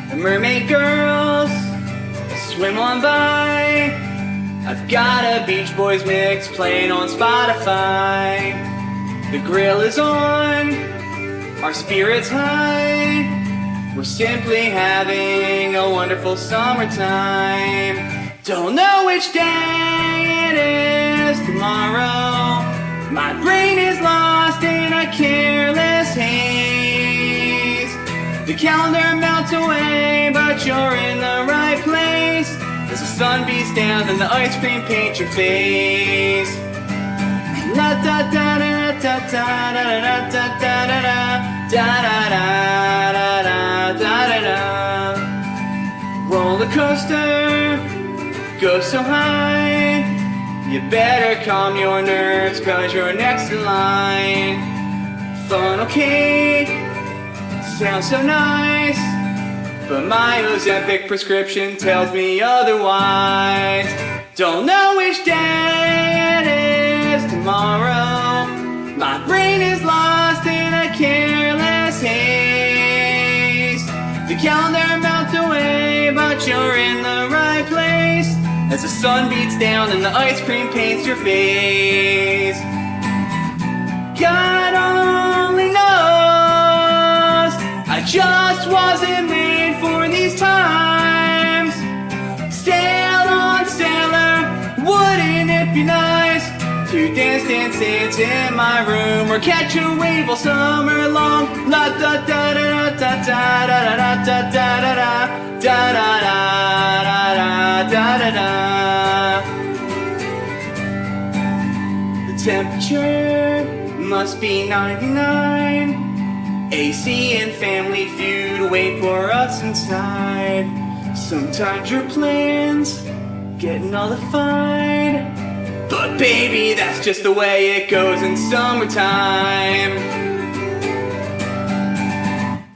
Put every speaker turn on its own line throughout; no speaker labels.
The mermaid girls swim on by. I've got a Beach Boys mix playing on Spotify. The grill is on, our spirits high. We're simply having a wonderful summertime. Don't know which day it is tomorrow. My brain is lost in a careless haze. The calendar melts away, but you're in the right place. As the sun beats down and the ice cream paints your face. La da da da da da da da da da da da da da. Roller coaster goes so high. You better calm your nerves, cause you're next in line. Funnel cake sounds so nice, but my Ozempic prescription tells me otherwise. Don't know which day it is tomorrow. My brain is lost in a careless haze. The calendar melts away, but you're in the right place. As the sun beats down and the ice cream paints your face. God only knows I just wasn't made for these times. Sail on, sailor, wouldn't it be nice to dance in my room or catch a wave all summer long? La da da da da da da da da da da da da da da da. The temperature must be 99. AC and Family Feud wait for us inside. Sometimes your plans get nullified, but baby, that's just the way it goes in summertime.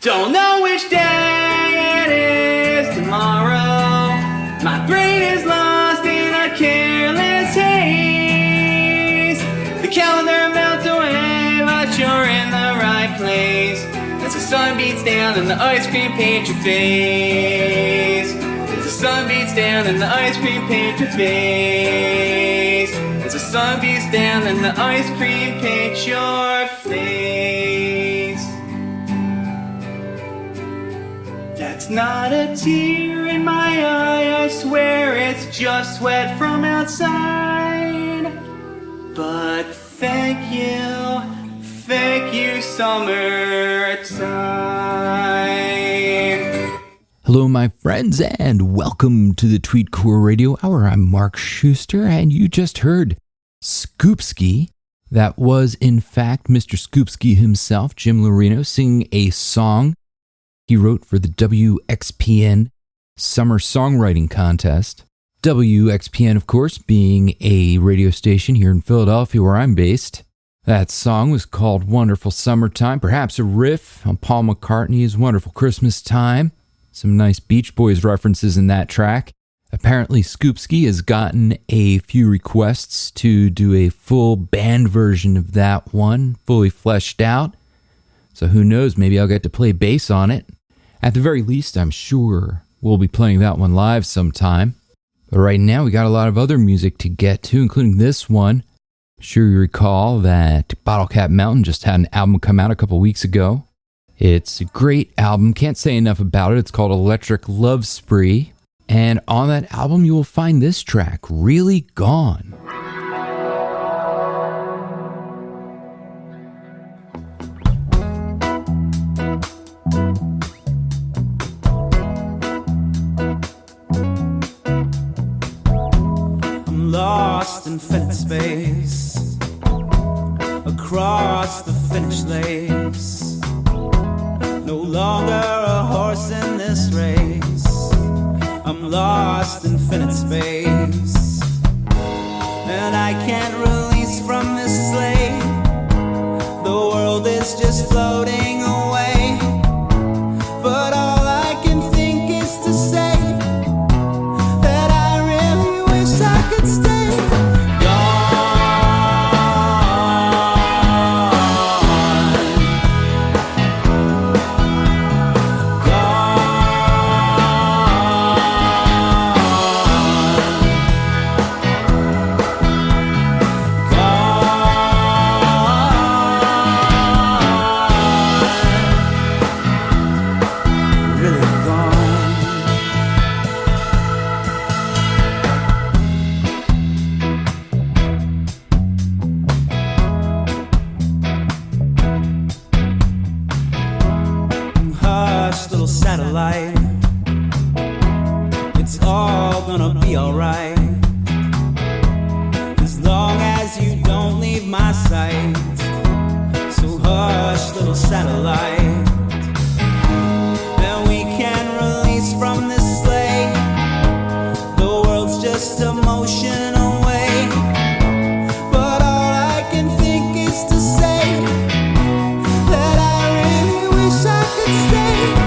Don't know which day it is tomorrow. My brain is lost in a careless haze. The calendar melts away, but you're in the right place. As the sun beats down and the ice cream paints your face. As the sun beats down and the ice cream paints your face. As the sun beats down and the ice cream paints your face. That's not a tear in my eye, I swear it's just sweat from outside. But thank you, summertime.
Hello, my friends, and welcome to the TWEETCORE Radio Hour. I'm Marc Schuster, and you just heard Scoopski. That was, in fact, Mr. Scoopski himself, Jim Lorino, singing a song he wrote for the WXPN Summer Songwriting Contest. WXPN, of course, being a radio station here in Philadelphia where I'm based. That song was called Wonderful Summertime, perhaps a riff on Paul McCartney's Wonderful Christmas Time. Some nice Beach Boys references in that track. Apparently, Scoopski has gotten a few requests to do a full band version of that one, fully fleshed out. So who knows, maybe I'll get to play bass on it. At the very least, I'm sure we'll be playing that one live sometime. But right now, we got a lot of other music to get to, including this one. I'm sure you recall that Bottlecap Mountain just had an album come out a couple weeks ago. It's a great album, can't say enough about it. It's called Electric Love Spree. And on that album, you will find this track, Really Gone.
I'm lost in infinite space, across the finish lace. No longer a horse in this race. I'm lost in infinite space, and I can't release from this slave. The world is just floating away, but all I can think is to say that I really wish I could stay. Gone it's all gonna be alright. As long as you don't leave my sight. So hush, little satellite. And we can release from this slave. The world's just a motion away. But all I can think is to say that I really wish I could stay.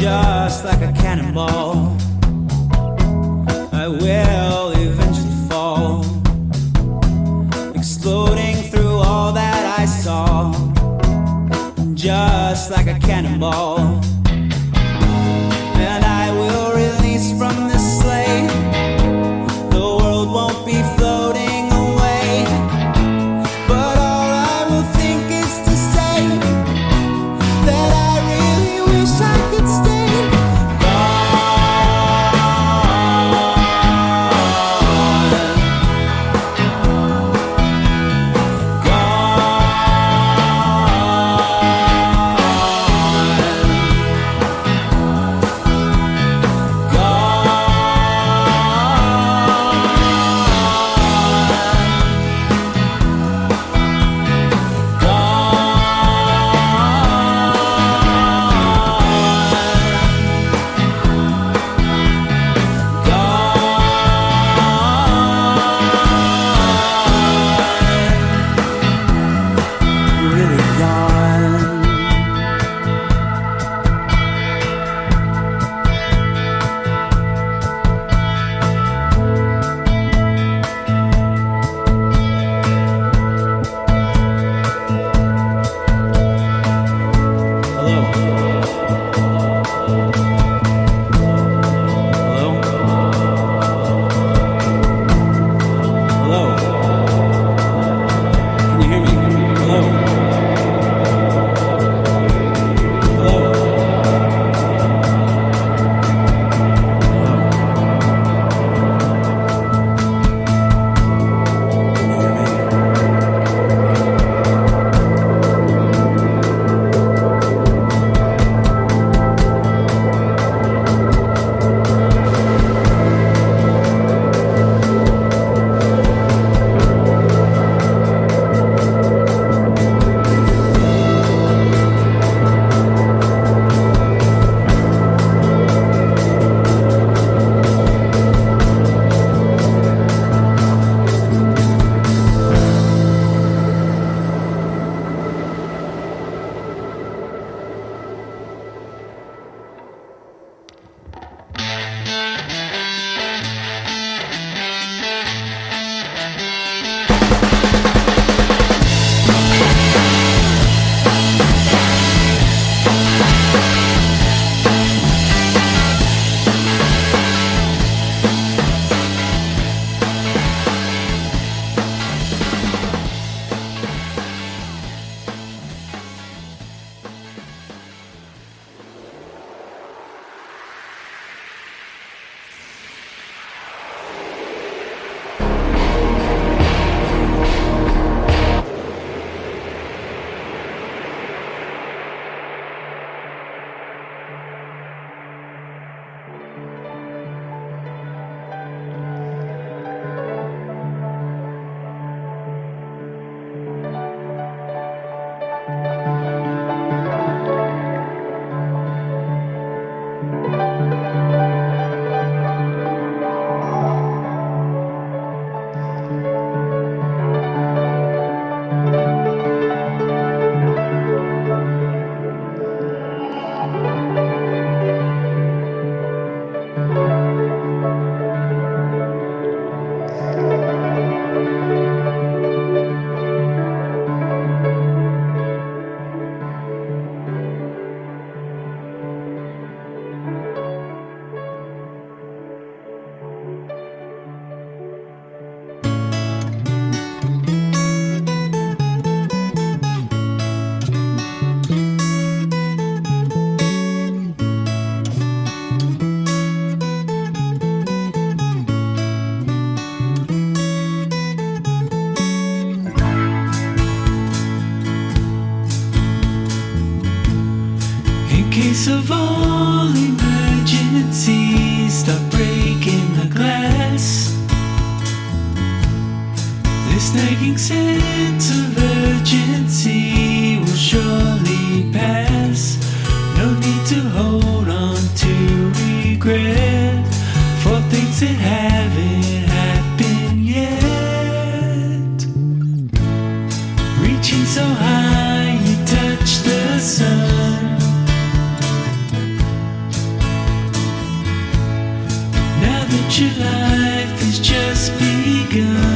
Just like a cannonball, I will eventually fall, exploding through all that I saw. Just like a cannonball, and I will release from this slave. The world won't be floating away, but all I will think is to say that I really wish I could stay. prepared for things that haven't happened yet. Reaching so high, you touch the sun. Now that your life has just begun.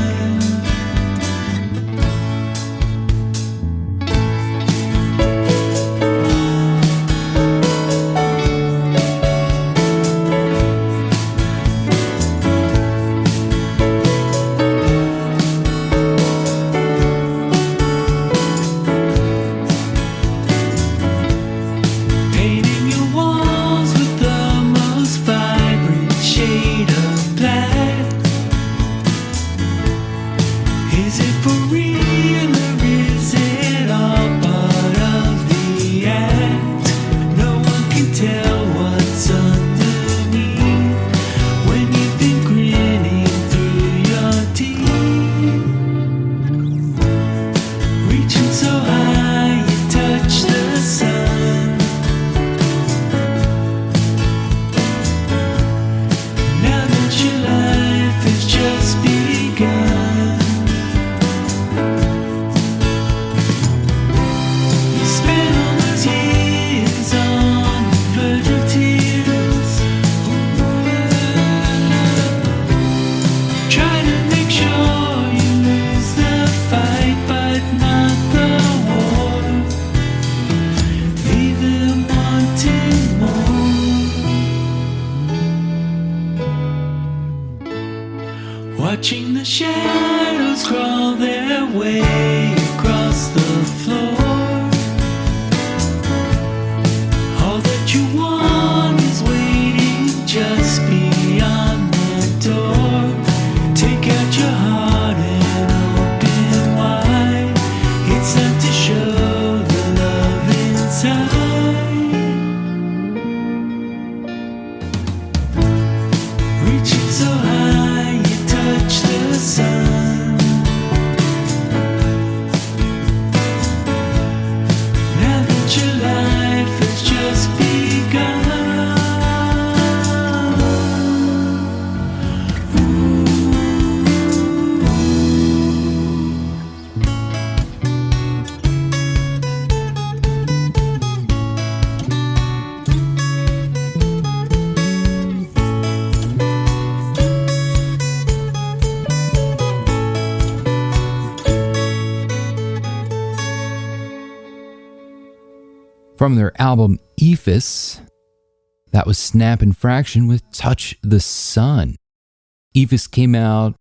Watching the shadows crawl their way across the floor. All that you want is waiting just beyond the door. Take out your heart and open wide. It's time to show the love inside. Reaching so high, you touch the sun. Now that your life has just begun.
From their album Eephus, that was Snap Infraction with Touch the Sun. Eephus came out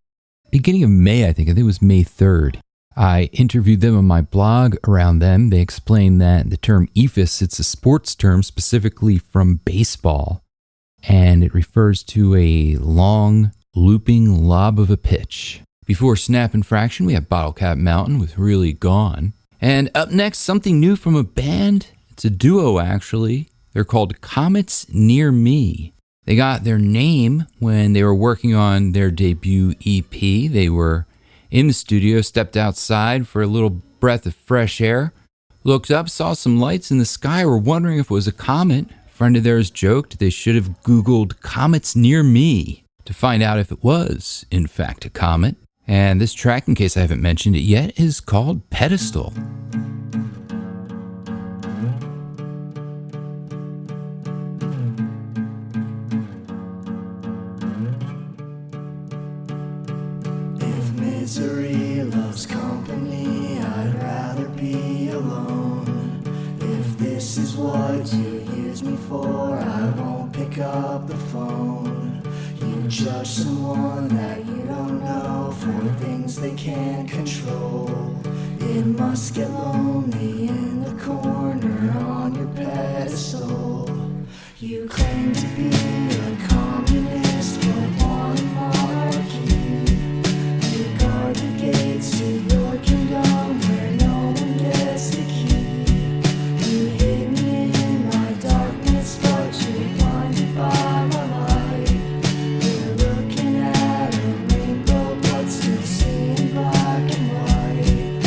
beginning of May, I think it was May 3rd. I interviewed them on my blog around them. They explained that the term Eephus, it's a sports term specifically from baseball, and it refers to a long, looping lob of a pitch. Before Snap Infraction, we have Bottlecap Mountain with Really Gone. And up next, something new from a band. It's a duo, actually. They're called Comets Near Me. They got their name when they were working on their debut EP. They were in the studio, stepped outside for a little breath of fresh air, looked up, saw some lights in the sky, were wondering if it was a comet. A friend of theirs joked they should have Googled Comets Near Me to find out if it was, in fact, a comet. And this track, in case I haven't mentioned it yet, is called Pedestal.
Misery loves company, I'd rather be alone. If this is what you use me for, I won't pick up the phone. You judge someone that you don't know for things they can't control. It must get lonely in the corner on your pedestal. You claim to be a communist, but want a monarchy. Guard the gates to your kingdom where no one gets the key. You hid me in my darkness, but you're blinded by my light. You're looking at a rainbow, but still seeing black and white.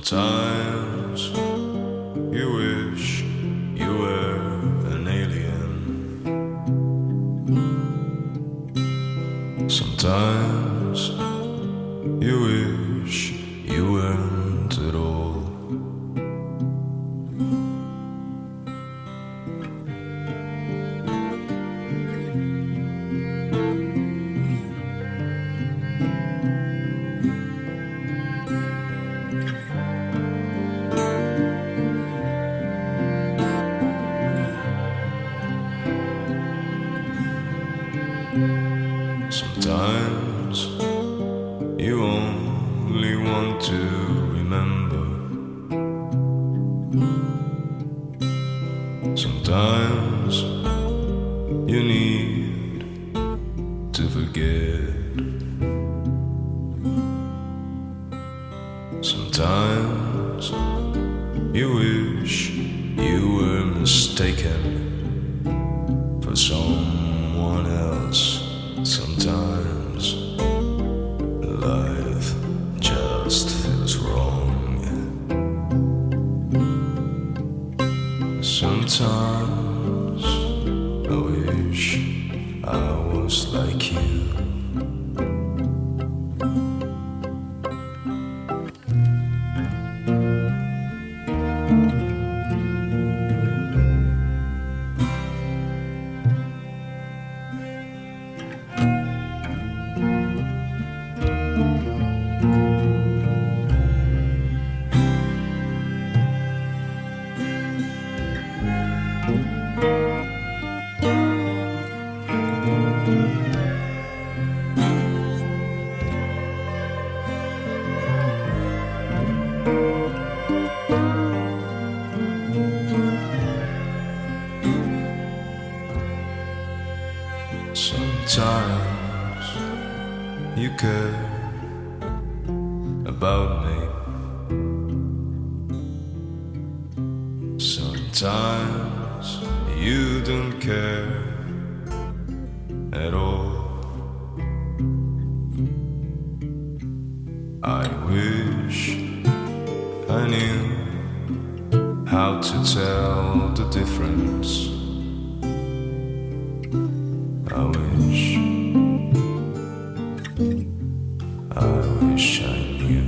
Sometimes you wish you were an alien. Sometimes you wish you weren't at all. Sometimes you only want to remember. Sometimes you need to forget. Sometimes you wish you were mistaken for someone else. Sometimes life just feels wrong. Sometimes I wish I was like you. Sometimes you care about me. Sometimes you don't care at all. I wish I knew how to tell the difference. I wish I knew.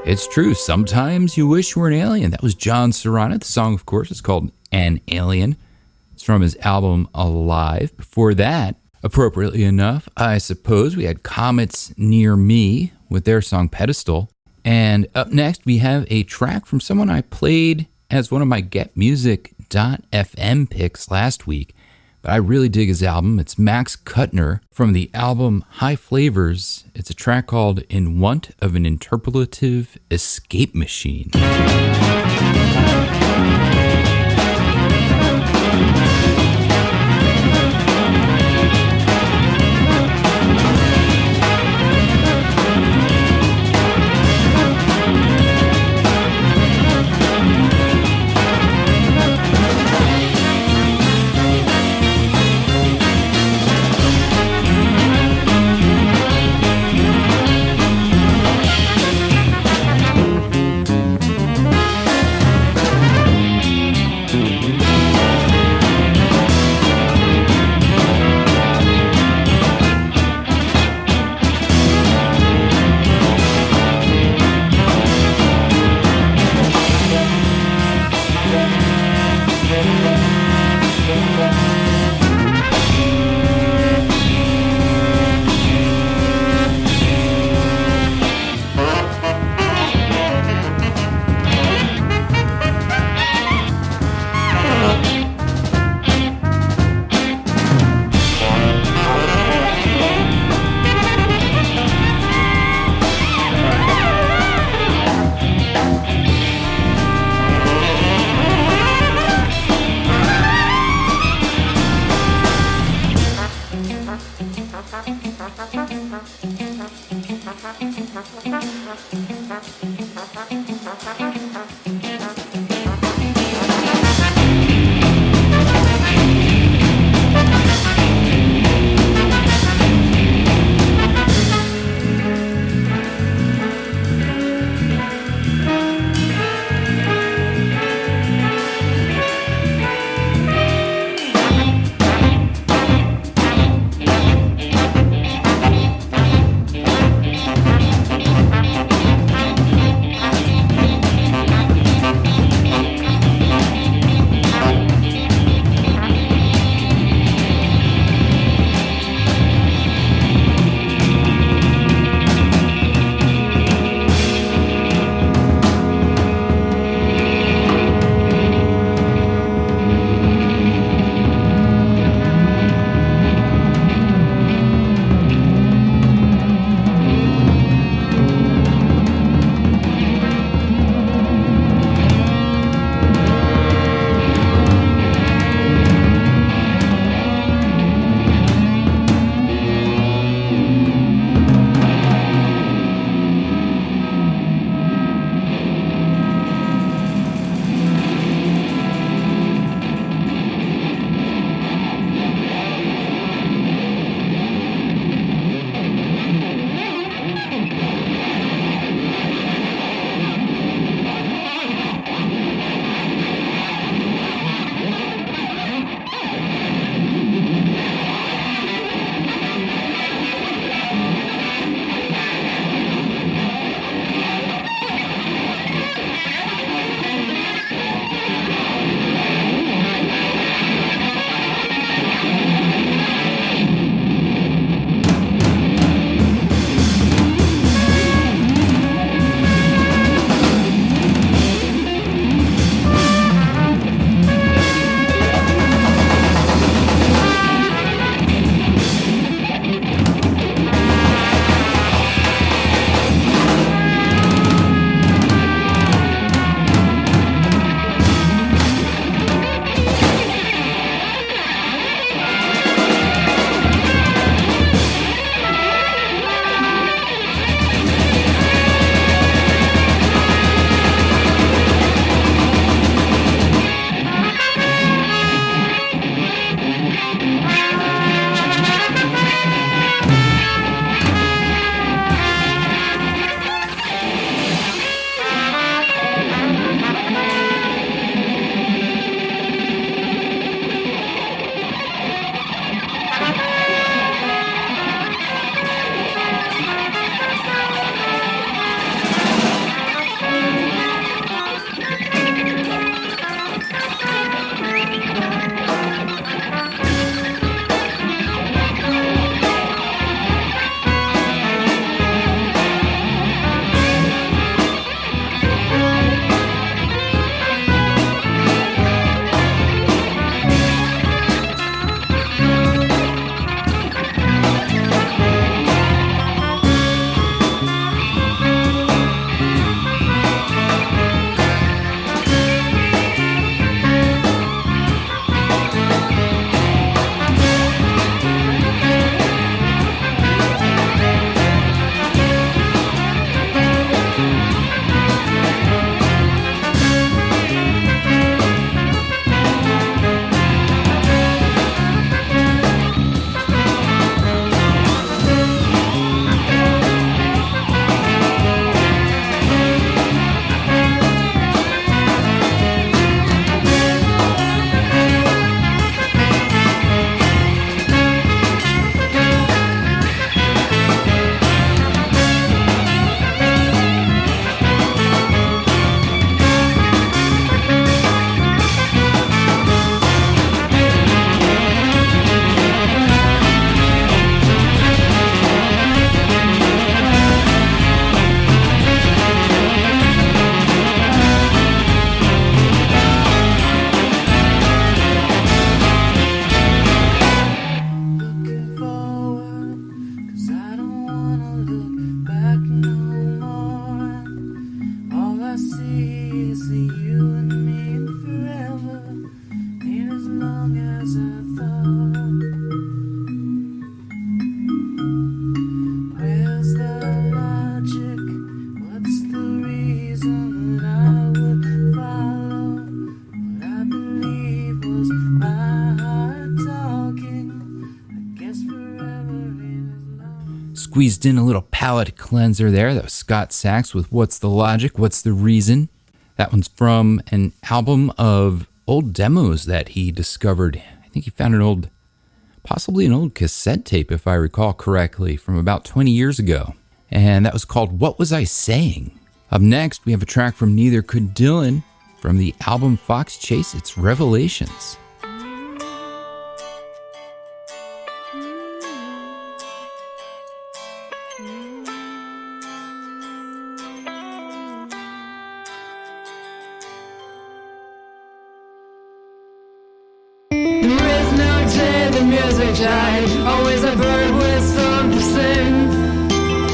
It's true. Sometimes you wish you were an alien. That was John Serrano. The song, of course, is called An Alien. It's from his album Alive. Before that, appropriately enough, I suppose, we had Comets Near Me with their song Pedestal. And up next, we have a track from someone I played as one of my GetMusic.fm picks last week. But I really dig his album. It's Max Kutner from the album High Flavors. It's a track called In Want of an Interpolative Escape Machine. Squeezed in a little palate cleanser there. That was Scott Sachs with What's the Logic, What's the Reason? That one's from an album of old demos that he discovered. I think he found possibly an old cassette tape, if I recall correctly, from about 20 years ago. And that was called What Was I Saying? Up next, we have a track from Neither Could Dylan from the album Foxchase. It's Revelations.
Always a bird with song to sing.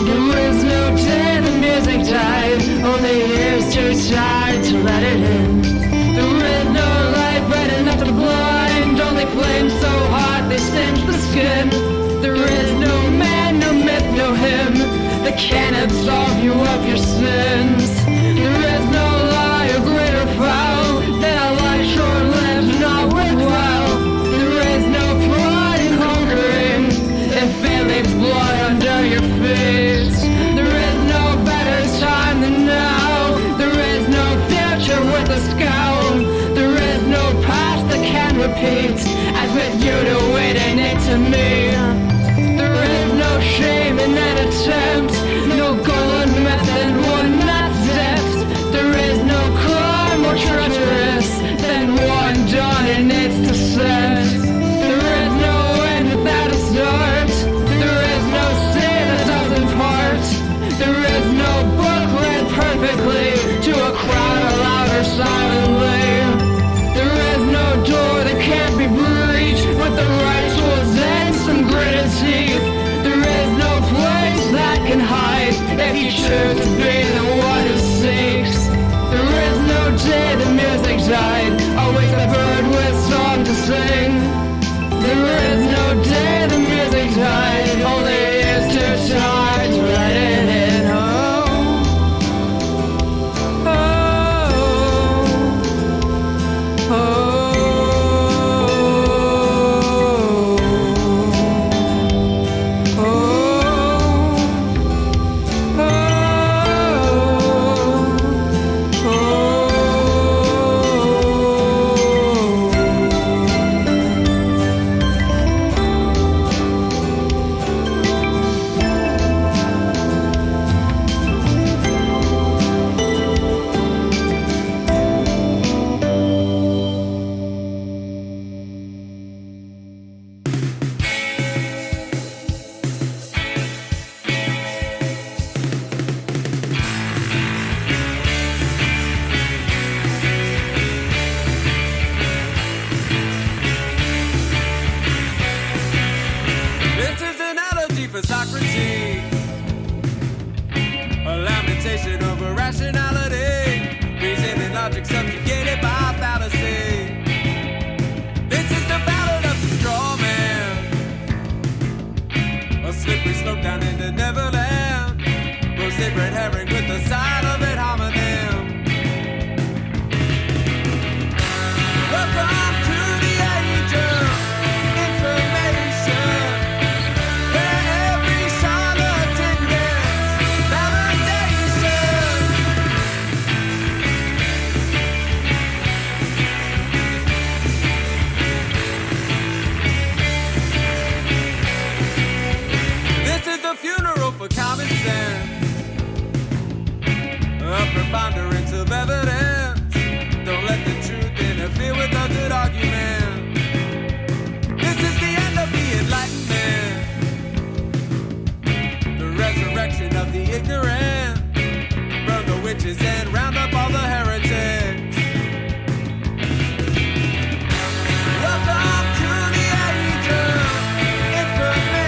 There is no day the music died. Only ears too tired to let it in. There is no light bright enough to blind. Only flames so hot they singe the skin. There is no man, no myth, no hymn that can absolve you of your sins. There is no lie or greater foul than a lie short-lived, not worthwhile. There is no pride in conquering if it leaves blood under your feet. There is no better time than now. There is no future with a scowl. There is no past that can repeat as with you to wait and it to me. There is no shame in an attempt, no golden method, one not stepped. There is no crime more treacherous than one done in its descent. There is no end without a start. There is no say that doesn't part. There is no book read perfectly to a crowd aloud or silently. There is no door that can't be breached with the right tools and some gritted teeth. There is no place that can hide if you choose to be the one who seeks. There is no day the music died. Always a bird with song to sing. There is no day the music died. Only is too tired to let it in.
For Socrates, a lamentation of irrationality, reason and logic subjugated by fallacy. This is the ballad of the straw man, a slippery slope down into Neverland, vociferate herring with the silent homonym. Welcome to the age of information. For common sense, a preponderance of evidence. Don't let the truth interfere with a good argument. This is the end of the Enlightenment, the resurrection of the ignorant. Burn the witches and round up all the heretics. Welcome to the age of information.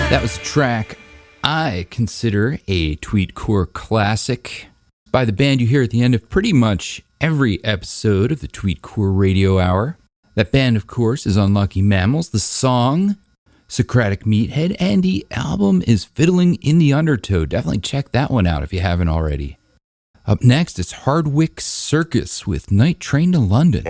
That was a track I consider a TWEETCORE classic by the band you hear at the end of pretty much every episode of the TWEETCORE Radio Hour. That band, of course, is Unlucky Mammals. The song, Socratic Meathead, and the album is Fiddling in the Undertow. Definitely check that one out if you haven't already. Up next, it's Hardwicke Circus with Night Train to London.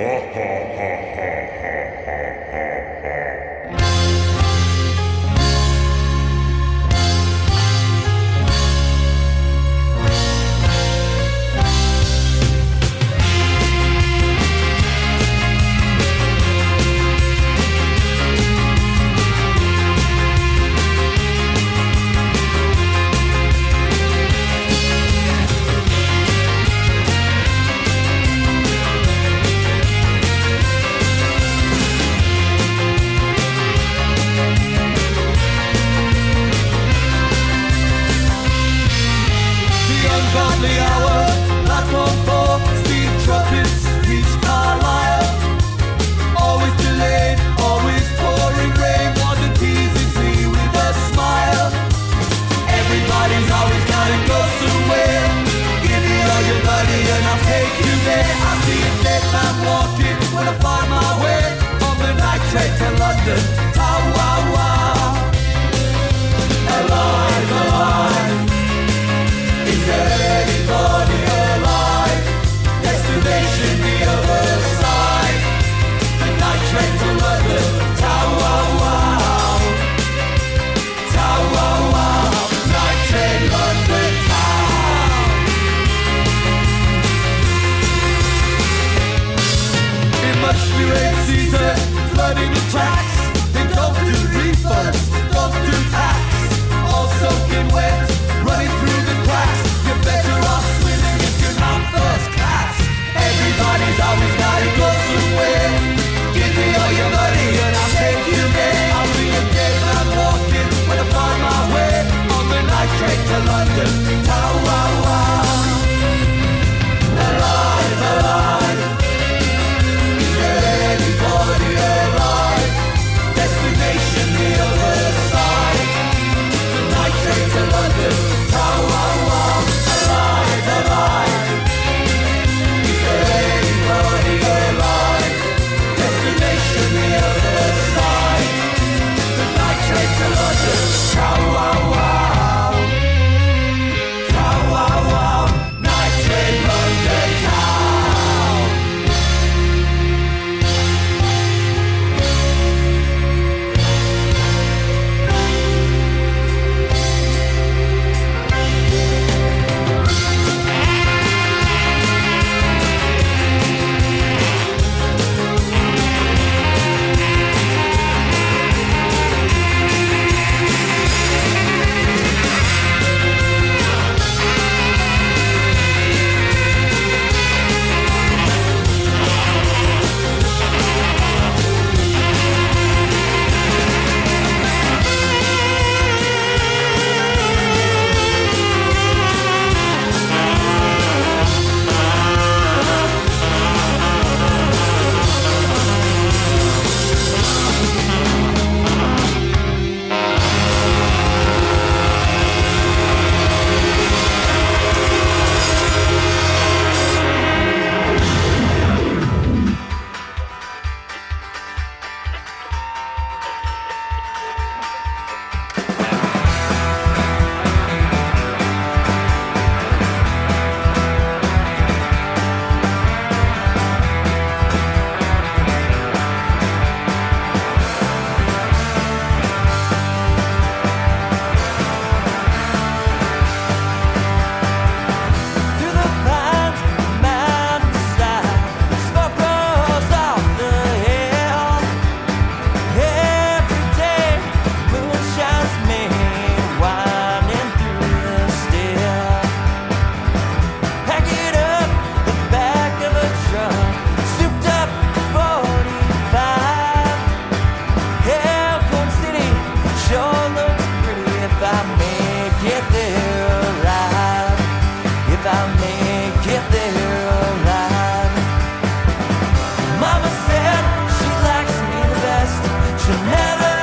She'll never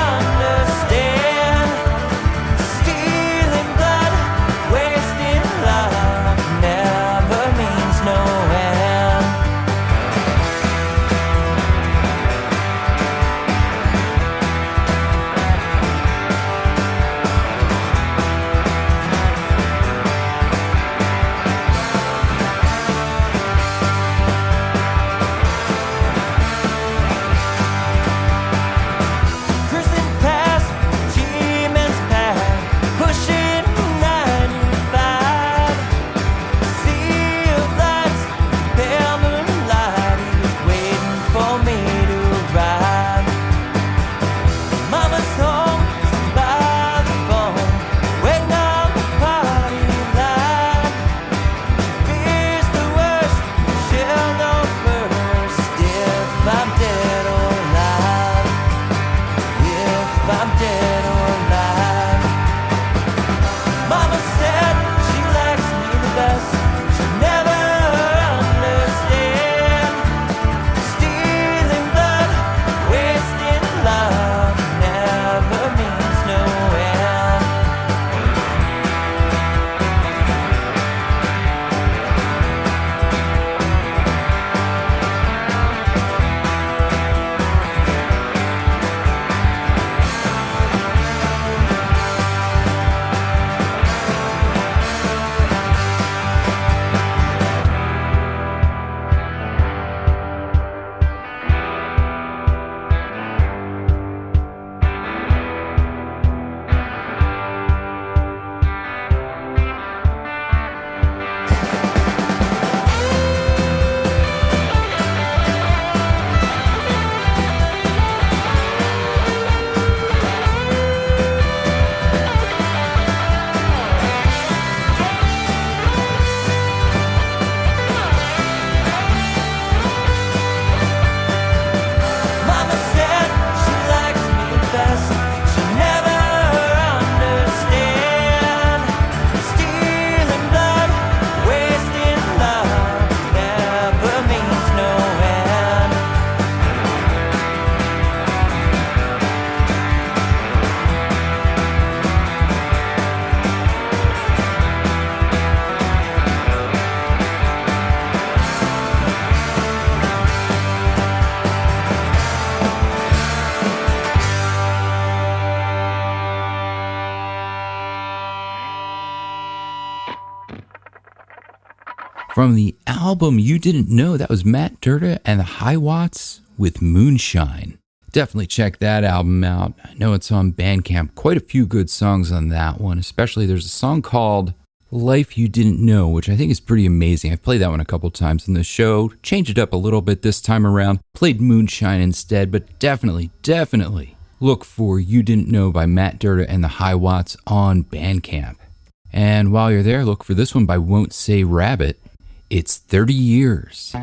understand
From the album You Didn't Know, that was Matt Derda and the High Watts with Moonshine. Definitely check that album out. I know it's on Bandcamp. Quite a few good songs on that one, especially there's a song called Life You Didn't Know, which I think is pretty amazing. I've played that one a couple times in the show. Changed it up a little bit this time around. Played Moonshine instead, but definitely look for You Didn't Know by Matt Derda and the High Watts on Bandcamp. And while you're there, look for this one by Won't Say Rabbit. It's 30 years.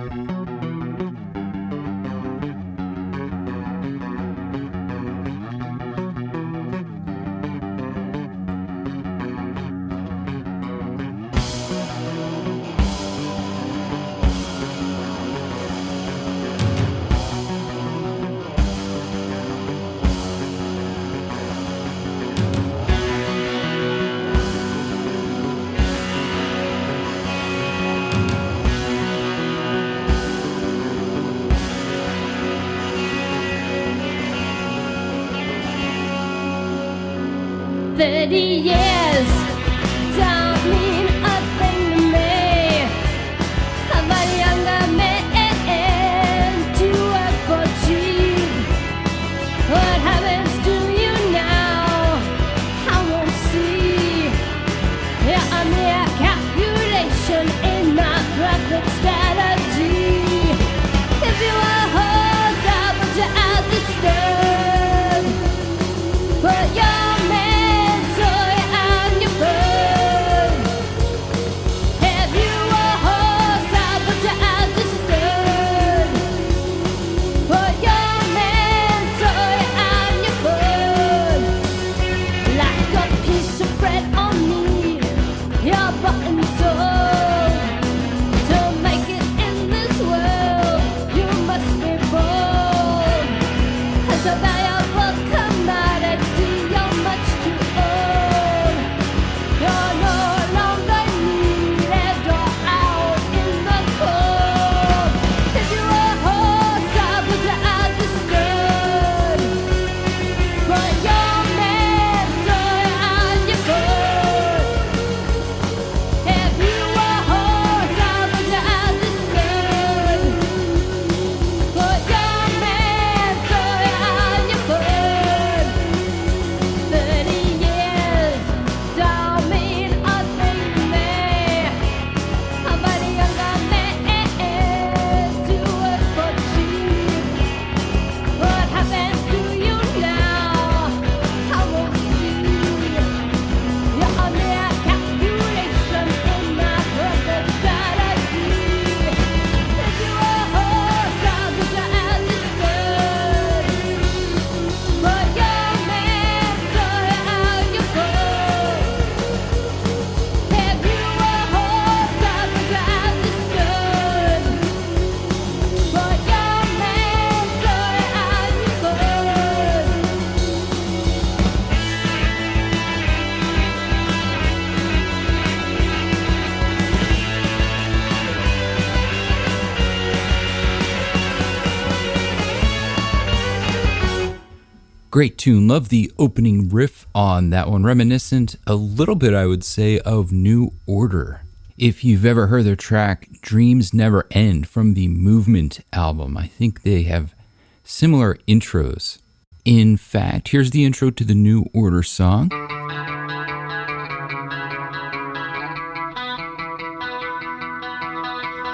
Great tune. Love the opening riff on that one. Reminiscent a little bit, I would say, of New Order. If you've ever heard their track Dreams Never End from the Movement album, I think they have similar intros. In fact, here's the intro to the New Order song.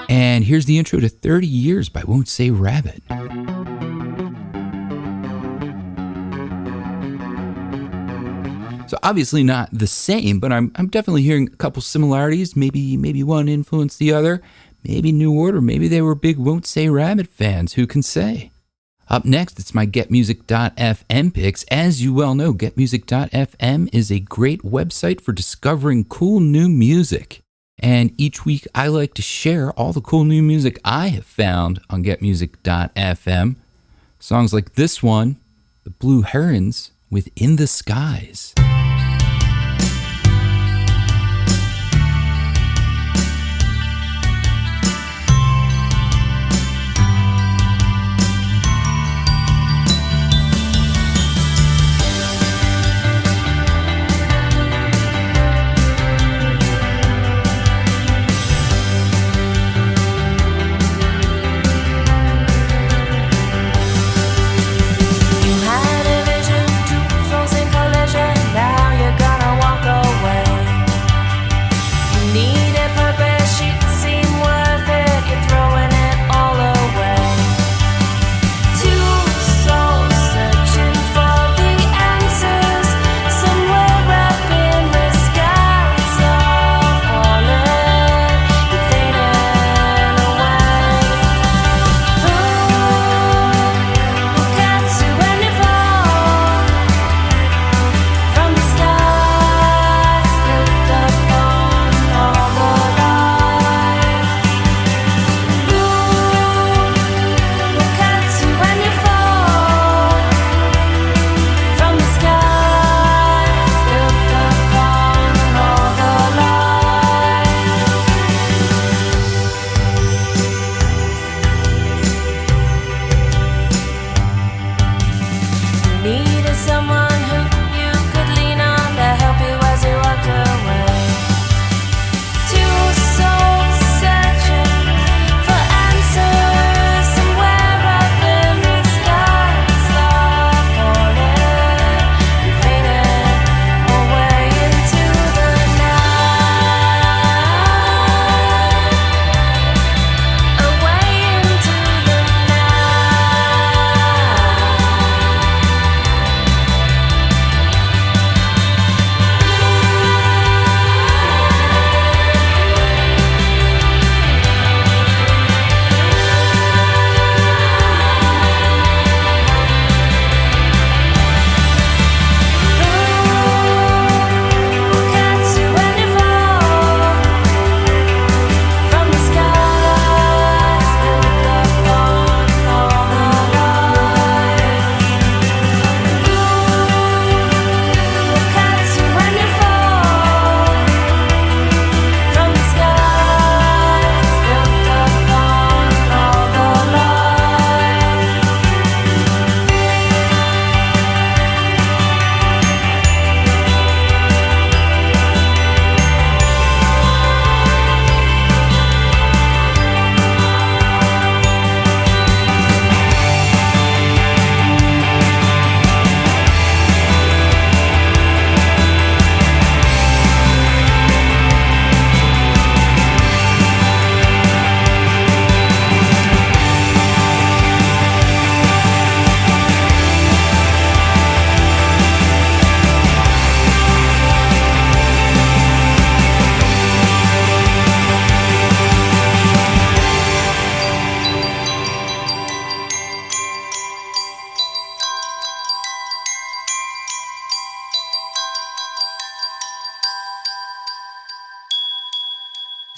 And here's the intro to 30 Years by Won't Say Rabbit. So obviously not the same, but I'm definitely hearing a couple similarities. Maybe one influenced the other. Maybe New Order. Maybe they were big Won't Say Rabbit fans. Who can say? Up next, it's my GetMusic.fm picks. As you well know, GetMusic.fm is a great website for discovering cool new music. And each week, I like to share all the cool new music I have found on GetMusic.fm. Songs like this one, the Blue Herons with In the Skies.
someone who you could lean on to help you as you walked away. Two souls searching for answers somewhere up in the sky. Star falling and fading away into the night. Away into the catch you when you fall from the skies built upon all the light. Catch you when you fall from the skies built upon all the light.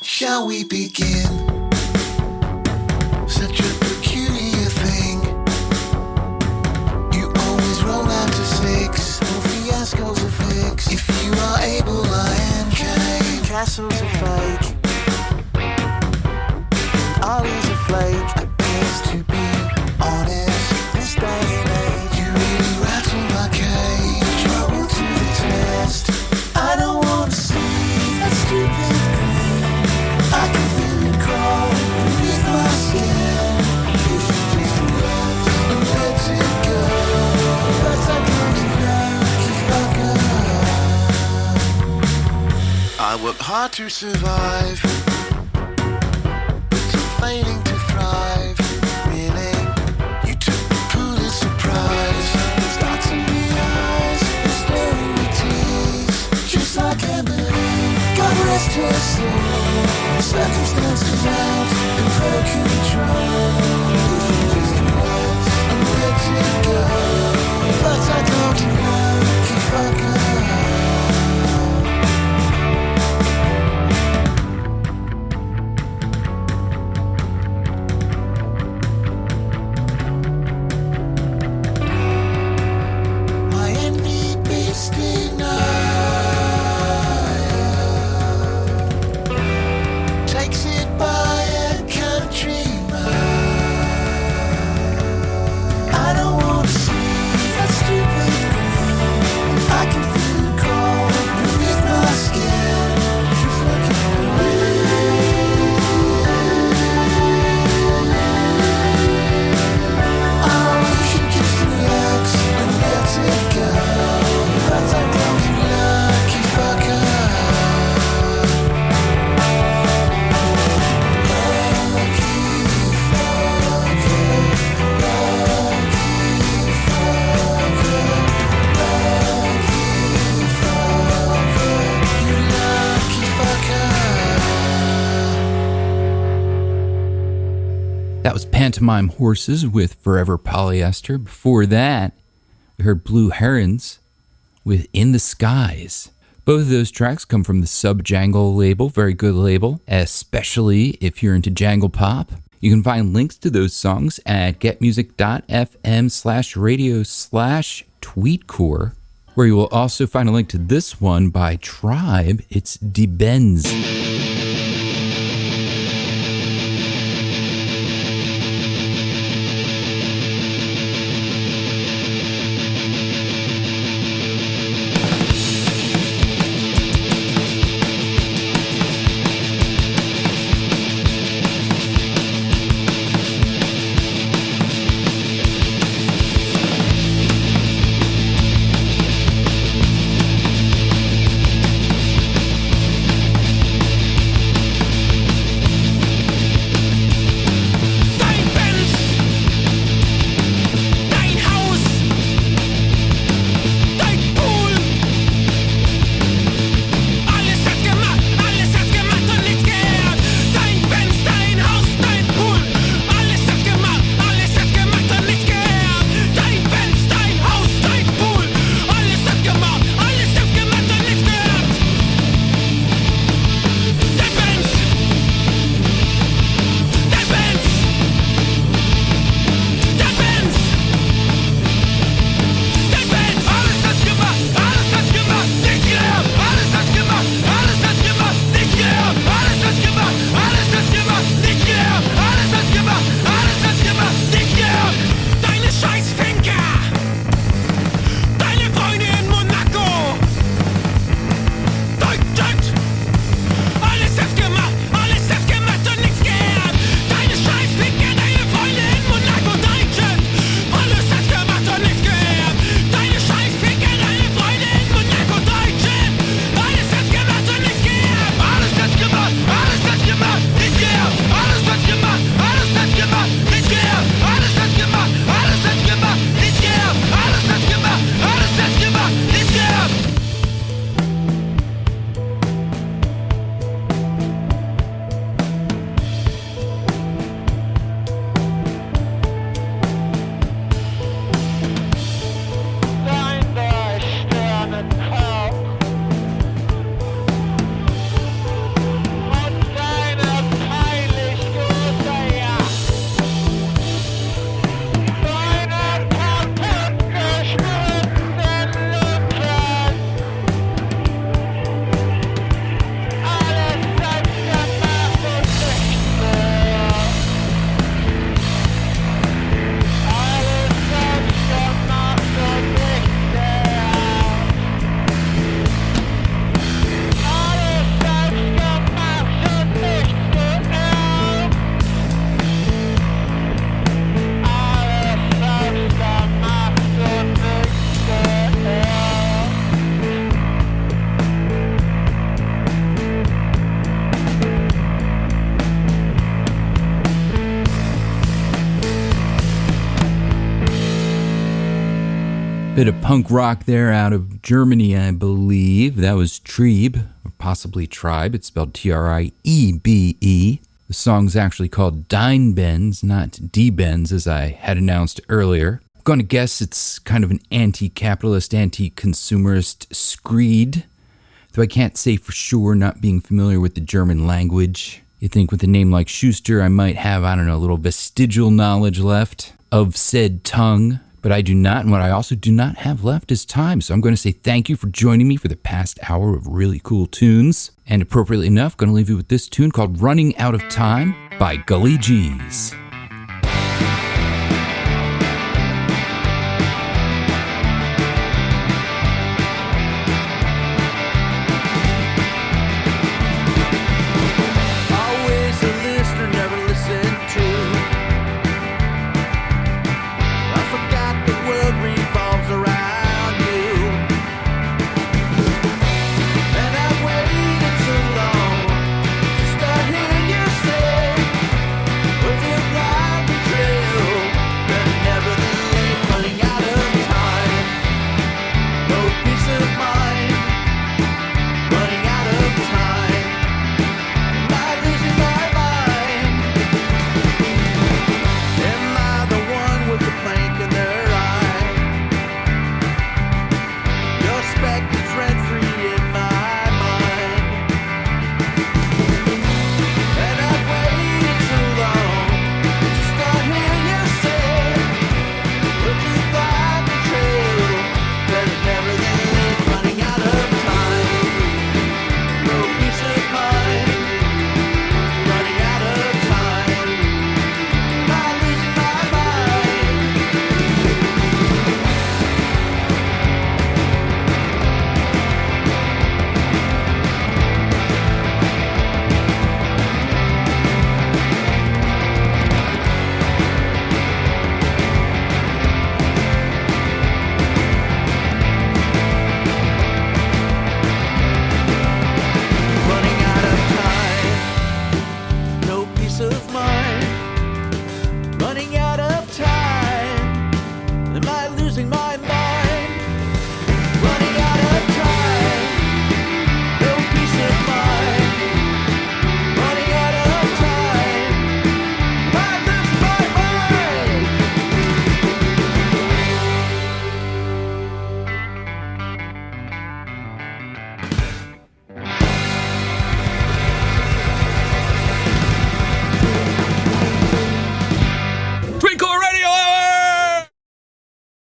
Shall we begin? Such a peculiar thing. You always roll out to 6. No fiascos are fixed. If you are able, I am Kane. Castles are fake. And Ollie's a flake. Appears to be honest. This day and age, you really rattle my cage. Trouble to the test. I don't want to see that stupid thing. I can feel it crawl beneath my skin. You should just relax and let it go. But I don't know, keep fucker. I work hard to survive, but I'm failing to thrive. Really, you took the coolest surprise. Starting the eyes and stirring the tears, just like Emily. God rest her soul. Circumstances out of her control. Just relax and let it go. But I don't know, keep fucker. My envy beats takes it by a countryman. I don't want to see that stupid grin. I can feel it crawl beneath my skin, just like a oh, you should just relax and let it go. But I don't lucky fucker.
That was Pantomime Horses with Forever Polyester. Before that, we heard Blue Herons with In the Skies. Both of those tracks come from the Subjangle label, very good label, especially if you're into jangle pop. You can find links to those songs at getmusic.fm/radio/tweetcore, where you will also find a link to this one by Tribe. It's Benz. Bit of punk rock there out of Germany, I believe. That was Triebe, or possibly Tribe. It's spelled Triebe. The song's actually called Dein Benz, not D Benz, as I had announced earlier. I'm going to guess it's kind of an anti-capitalist, anti-consumerist screed, though I can't say for sure, not being familiar with the German language. You'd think with a name like Schuster, I might have, I don't know, a little vestigial knowledge left of said tongue. But I do not, and what I also do not have left is time. So I'm going to say thank you for joining me for the past hour of really cool tunes. And appropriately enough, going to leave you with this tune called Running Out of Time by Gully G's.